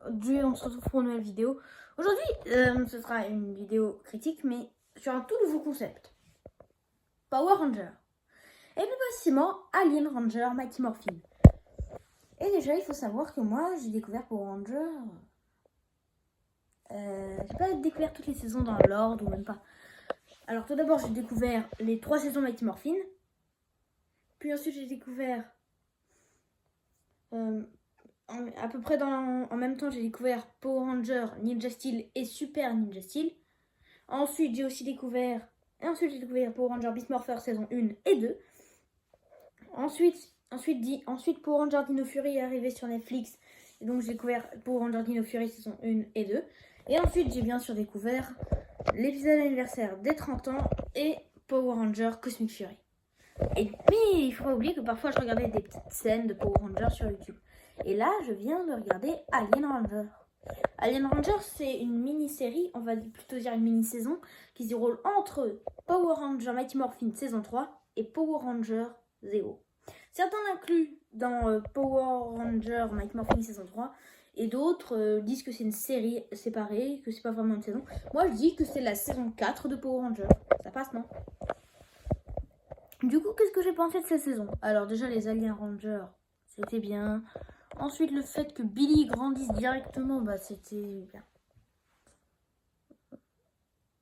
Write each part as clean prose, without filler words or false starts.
aujourd'hui on se retrouve pour une nouvelle vidéo. Aujourd'hui ce sera une vidéo critique mais sur un tout nouveau concept. Power Ranger. Et plus précisément Alien Ranger Mighty Morphin. Et déjà il faut savoir que moi j'ai découvert Power Ranger. J'ai pas découvert toutes les saisons dans l'ordre ou même pas. Alors tout d'abord j'ai découvert les 3 saisons Mighty Morphin. Puis ensuite j'ai découvert à peu près en même temps, j'ai découvert Power Ranger, Ninja Steel et Super Ninja Steel. Ensuite, j'ai aussi découvert Power Ranger Beast Morpher saison 1 et 2. Ensuite Power Ranger Dino Fury est arrivé sur Netflix. Et donc, j'ai découvert Power Ranger Dino Fury saison 1 et 2. Et ensuite, j'ai bien sûr découvert l'épisode anniversaire des 30 ans et Power Ranger Cosmic Fury. Mais il faut pas oublier que parfois, je regardais des petites scènes de Power Ranger sur YouTube. Et là, je viens de regarder Alien Ranger. Alien Ranger, c'est une mini-série, on va plutôt dire une mini-saison, qui se déroule entre Power Ranger Mighty Morphin saison 3 et Power Ranger Zero. Certains l'incluent dans Power Ranger Mighty Morphin saison 3, et d'autres disent que c'est une série séparée, que c'est pas vraiment une saison. Moi, je dis que c'est la saison 4 de Power Ranger. Ça passe, non? Du coup, qu'est-ce que j'ai pensé de cette saison? Alors déjà, les Alien Rangers, c'était bien. Ensuite, le fait que Billy grandisse directement, c'était bien.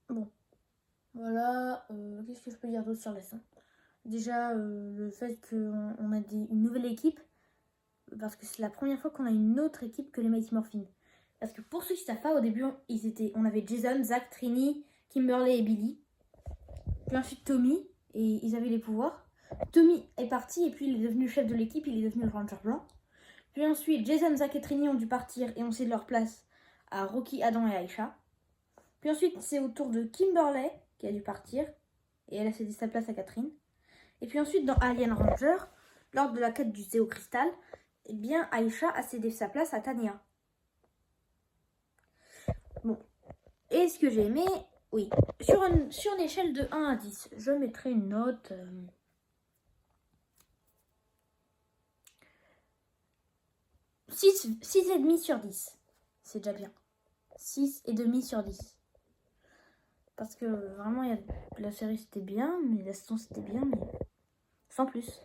Bon, voilà. Qu'est-ce que je peux dire d'autre sur la scène? Déjà, le fait qu'on a une nouvelle équipe, parce que c'est la première fois qu'on a une autre équipe que les Mighty Morphin. Parce que pour ceux qui savent pas, au début, on avait Jason, Zach, Trini, Kimberly et Billy. Puis ensuite Tommy, et ils avaient les pouvoirs. Tommy est parti, et puis il est devenu chef de l'équipe, il est devenu le Ranger blanc. Puis ensuite, Jason, Zach et Trini ont dû partir et ont cédé leur place à Rocky, Adam et Aisha. Puis ensuite, c'est au tour de Kimberly qui a dû partir et elle a cédé sa place à Catherine. Et puis ensuite, dans Alien Ranger, lors de la quête du Zéo Cristal, eh bien, Aisha a cédé sa place à Tanya. Bon. Et ce que j'ai aimé, oui. Sur une échelle de 1 à 10, je mettrai une note... 6,5 sur 10. C'est déjà bien. 6,5 sur 10. Parce que vraiment, la série c'était bien, mais la saison c'était bien, mais sans plus.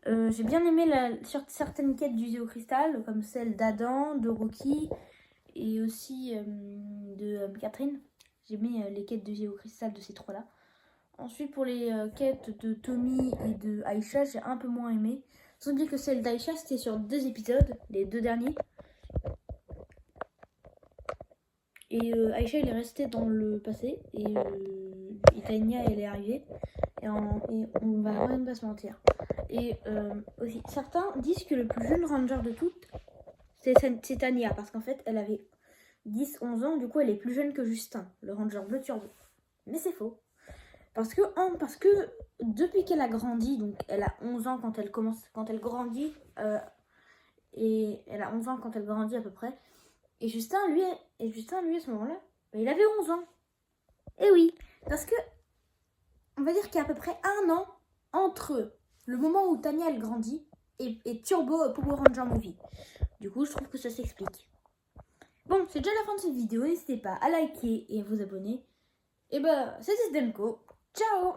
J'ai bien aimé certaines quêtes du Zéo Cristal, comme celle d'Adam, de Rocky et aussi de Catherine. J'ai aimé les quêtes du Zéo Cristal de ces trois-là. Ensuite, pour les quêtes de Tommy et de Aisha, j'ai un peu moins aimé. Sans dire que celle d'Aisha, c'était sur 2 épisodes, les 2 derniers. Et Aisha, elle est restée dans le passé. Et Tanya, elle est arrivée. Et on va même pas se mentir. Et aussi, certains disent que le plus jeune Ranger de toutes, c'est Tanya. Parce qu'en fait, elle avait 10-11 ans. Du coup, elle est plus jeune que Justin, le Ranger bleu turbo. Mais c'est faux. Parce que depuis qu'elle a grandi, donc elle a 11 ans quand elle grandit, et elle a 11 ans quand elle grandit à peu près. Et Justin, lui à ce moment-là, il avait 11 ans. Et oui, parce que, on va dire qu'il y a à peu près 1 an entre le moment où Tanya, elle grandit, et Turbo Power Ranger Movie. Du coup, je trouve que ça s'explique. Bon, c'est déjà la fin de cette vidéo. N'hésitez pas à liker et à vous abonner. Et c'était Sdenko. Ciao!